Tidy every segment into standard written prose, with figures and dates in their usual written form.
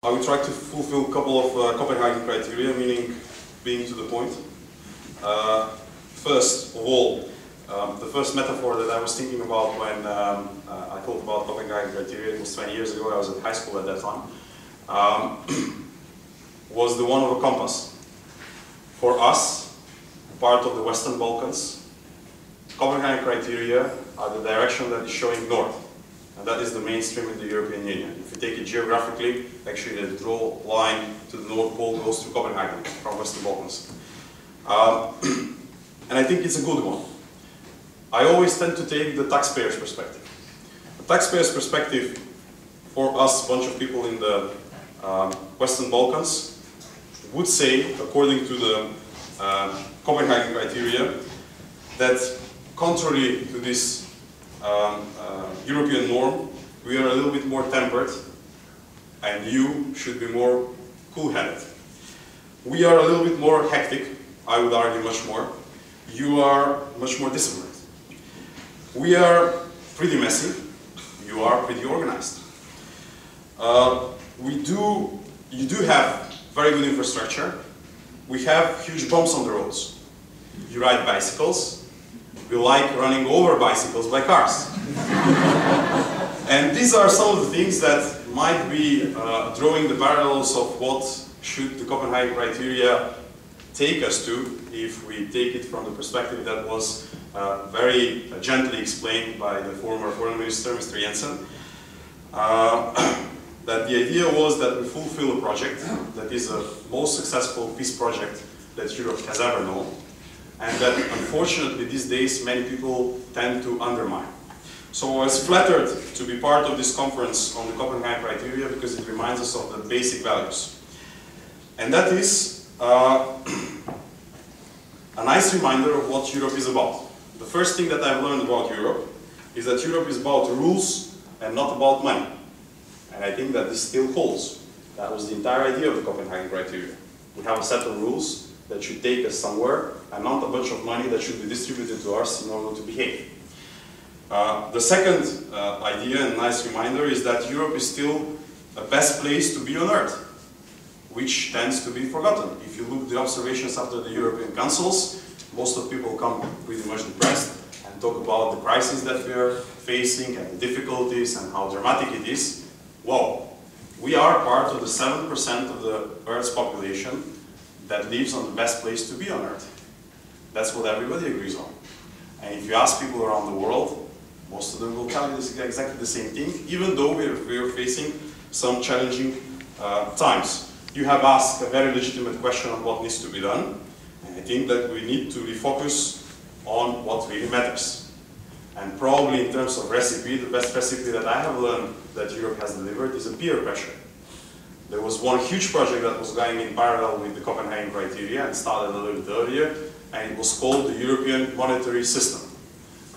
I will try to fulfill a couple of Copenhagen criteria, meaning being to the point. First of all, the first metaphor that I was thinking about when I thought about Copenhagen criteria, it was 20 years ago, I was in high school at that time, was the one of a compass. For us, part of the Western Balkans, Copenhagen criteria are the direction that is showing north. And that is the mainstream in the European Union. If you take it geographically, actually the draw line to the North Pole goes to Copenhagen from Western Balkans. And I think it's a good one. I always tend to take the taxpayer's perspective. The taxpayer's perspective for us, a bunch of people in the Western Balkans, would say, according to the Copenhagen criteria, that contrary to this European norm, we are a little bit more tempered, and you should be more cool-headed. We are a little bit more hectic, I would argue much more. You are much more disciplined. We are pretty messy, you are pretty organized. You do have very good infrastructure. We have huge bumps on the roads. You ride bicycles. We like running over bicycles by cars. And these are some of the things that might be drawing the parallels of what should the Copenhagen criteria take us to if we take it from the perspective that was very gently explained by the former foreign minister, Mr. Jensen. That the idea was that we fulfill a project that is the most successful peace project that Europe has ever known, and that unfortunately these days many people tend to undermine. So I was flattered to be part of this conference on the Copenhagen criteria because it reminds us of the basic values. And that is a nice reminder of what Europe is about. The first thing that I've learned about Europe is that Europe is about rules and not about money. And I think that this still holds. That was the entire idea of the Copenhagen criteria. We have a set of rules that should take us somewhere, and not a bunch of money that should be distributed to us in order to behave. The second idea and nice reminder is that Europe is still the best place to be on earth, which tends to be forgotten. If you look at the observations after the European Councils, most of people come pretty much depressed and talk about the crisis that we are facing and the difficulties and how dramatic it is. Well, we are part of the 7% of the Earth's population that lives on the best place to be on Earth. That's what everybody agrees on. And if you ask people around the world, most of them will tell you exactly the same thing, even though we are facing some challenging times. You have asked a very legitimate question on what needs to be done, and I think that we need to refocus on what really matters. And probably in terms of recipe, the best recipe that I have learned that Europe has delivered is a peer pressure. There was one huge project that was going in parallel with the Copenhagen criteria and started a little bit earlier, and it was called the European Monetary System.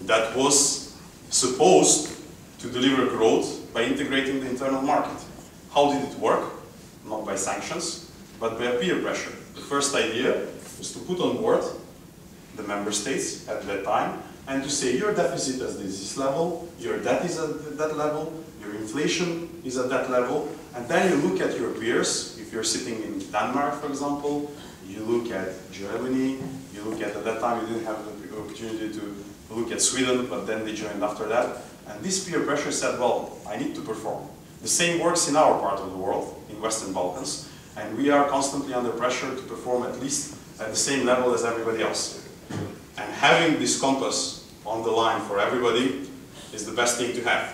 That was supposed to deliver growth by integrating the internal market. How did it work? Not by sanctions, but by peer pressure. The first idea was to put on board the member states at that time and to say your deficit is at this level, your debt is at that level, your inflation is at that level, and then you look at your peers. If you're sitting in Denmark, for example, you look at Germany, you look at that time you didn't have the opportunity to look at Sweden, but then they joined after that. And this peer pressure said, well, I need to perform. The same works in our part of the world, in Western Balkans, and we are constantly under pressure to perform at least at the same level as everybody else. And having this compass on the line for everybody is the best thing to have.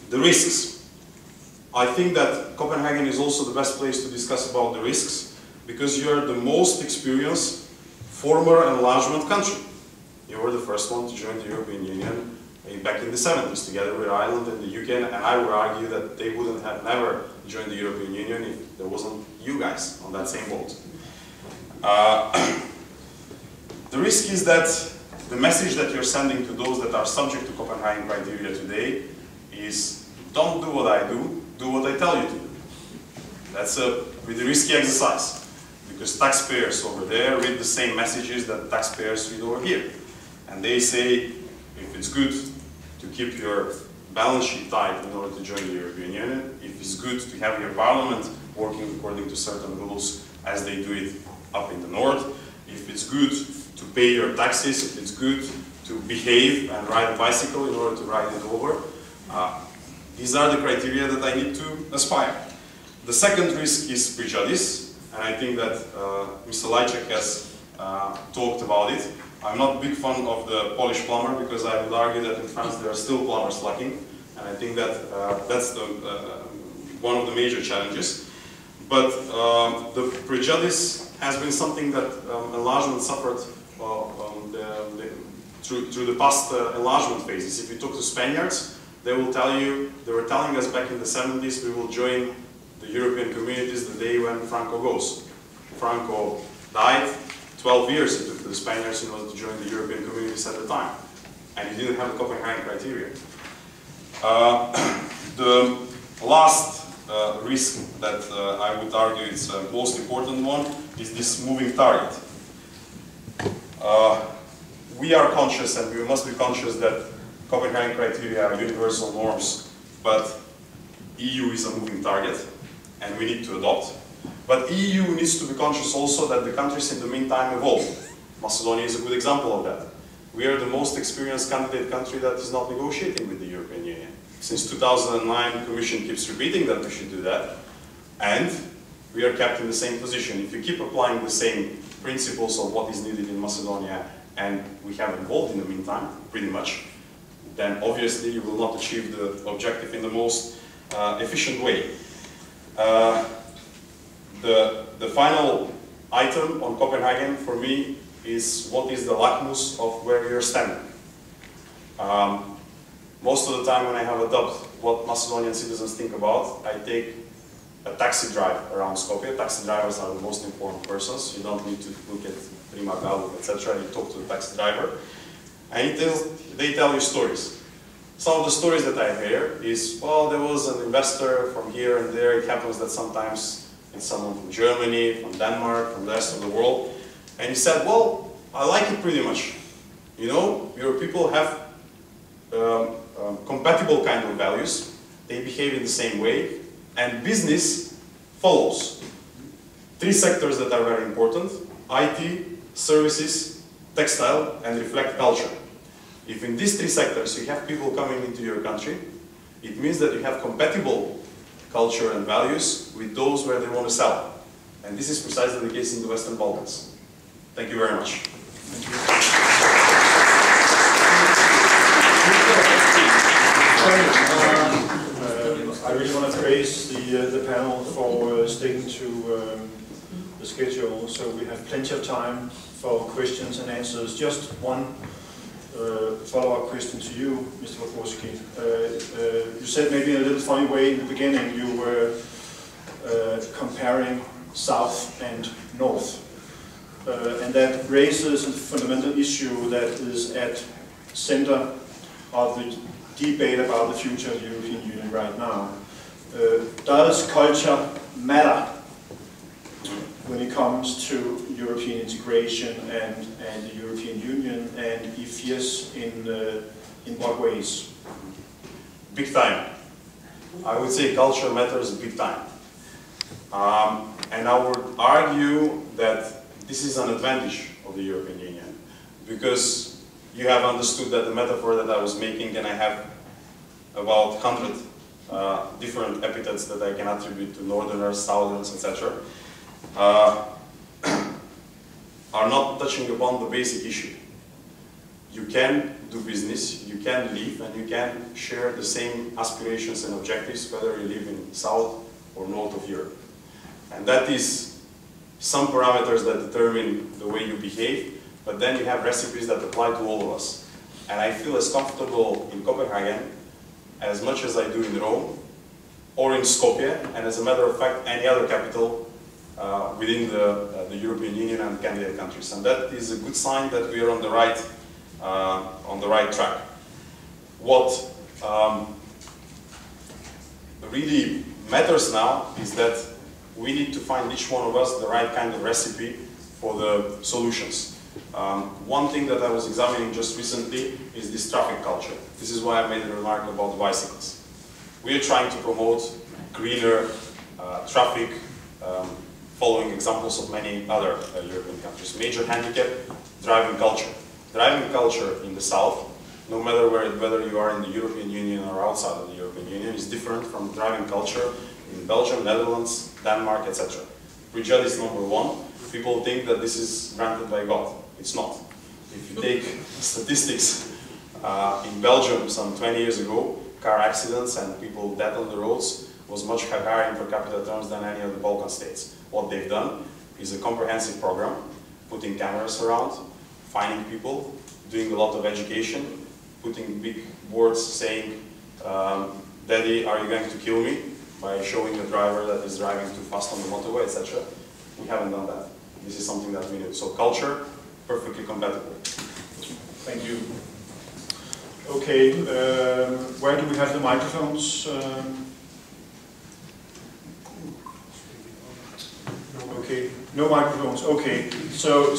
The risks. I think that Copenhagen is also the best place to discuss about the risks because you are the most experienced former enlargement country. You were the first one to join the European Union back in the 70s together with Ireland and the UK, and I would argue that they wouldn't have never joined the European Union if there wasn't you guys on that same boat. The risk is that the message that you're sending to those that are subject to Copenhagen criteria today is don't do what I do, do what I tell you to do. That's a pretty risky exercise because taxpayers over there read the same messages that taxpayers read over here. And they say if it's good to keep your balance sheet tight in order to join the European Union, if it's good to have your parliament working according to certain rules as they do it up in the north, if it's good to pay your taxes, if it's good to behave and ride a bicycle in order to ride it over, these are the criteria that I need to aspire. The second risk is prejudice, and I think that Mr. Lajčák has talked about it. I'm not a big fan of the Polish plumber because I would argue that in France there are still plumbers lacking, and I think that that's one of the major challenges. But the prejudice has been something that enlargement suffered through the past enlargement phases. If you talk to Spaniards, they will tell you, they were telling us back in the 70s, we will join the European communities the day when Franco goes. Franco died, 12 years it took to the Spaniards in order to join the European communities at the time. And he didn't have the Copenhagen criteria. The last risk that I would argue is the most important one is this moving target. We are conscious, and we must be conscious, that Copenhagen criteria are universal norms, but EU is a moving target, and we need to adopt. But EU needs to be conscious also that the countries in the meantime evolve. Macedonia is a good example of that. We are the most experienced candidate country that is not negotiating with the European Union. Since 2009, the Commission keeps repeating that we should do that, and we are kept in the same position. If you keep applying the same principles of what is needed in Macedonia, and we have evolved in the meantime, pretty much, then obviously you will not achieve the objective in the most efficient way. The final item on Copenhagen for me is what is the lackmus of where you're standing. Most of the time when I have a doubt what Macedonian citizens think about, I take a taxi drive around Skopje. Taxi drivers are the most important persons. You don't need to look at Prima Galu, etc. You talk to the taxi driver, and they tell you stories. Some of the stories that I hear is, well, there was an investor from here and there. It happens that sometimes it's someone from Germany, from Denmark, from the rest of the world. And he said, well, I like it pretty much. You know, your people have compatible kind of values. They behave in the same way. And business follows. 3 sectors that are very important: IT, services, textile, and reflect culture. If in these 3 sectors you have people coming into your country, it means that you have compatible culture and values with those where they want to sell. And this is precisely the case in the Western Balkans. Thank you very much. Thank you. I really want to praise the panel for sticking to the schedule, so we have plenty of time for questions and answers. Just one follow-up question to you, Mr. Poposki. You said maybe in a little funny way in the beginning you were comparing South and North. And that raises a fundamental issue that is at center of the debate about the future of the European Union right now. Does culture matter when it comes to European integration and the European Union, and if yes, in what ways? Big time. I would say culture matters big time. And I would argue that this is an advantage of the European Union, because you have understood that the metaphor that I was making, and I have about 100 different epithets that I can attribute to Northerners, Southerners, etc., are not touching upon the basic issue. You can do business, you can live, and you can share the same aspirations and objectives whether you live in South or North of Europe. And that is some parameters that determine the way you behave, but then you have recipes that apply to all of us. And I feel as comfortable in Copenhagen as much as I do in Rome or in Skopje, and as a matter of fact, any other capital within the European Union and candidate countries. And that is a good sign that we are on the right track. What really matters now is that we need to find each one of us the right kind of recipe for the solutions. One thing that I was examining just recently is this traffic culture. This is why I made a remark about the bicycles. We are trying to promote greener traffic, following examples of many other European countries. Major handicap, driving culture. Driving culture in the south, no matter whether you are in the European Union or outside of the European Union, is different from driving culture in Belgium, Netherlands, Denmark, etc. Prejudice is number one. People think that this is granted by God. It's not. If you take statistics in Belgium some 20 years ago, car accidents and people dead on the roads was much higher in per capita terms than any of the Balkan states. What they've done is a comprehensive program, putting cameras around, finding people, doing a lot of education, putting big boards saying, Daddy, are you going to kill me? By showing the driver that is driving too fast on the motorway, etc. We haven't done that. This is something that we need. So culture, perfectly compatible. Thank you. Okay, where do we have the microphones? Okay, no microphones. Okay, so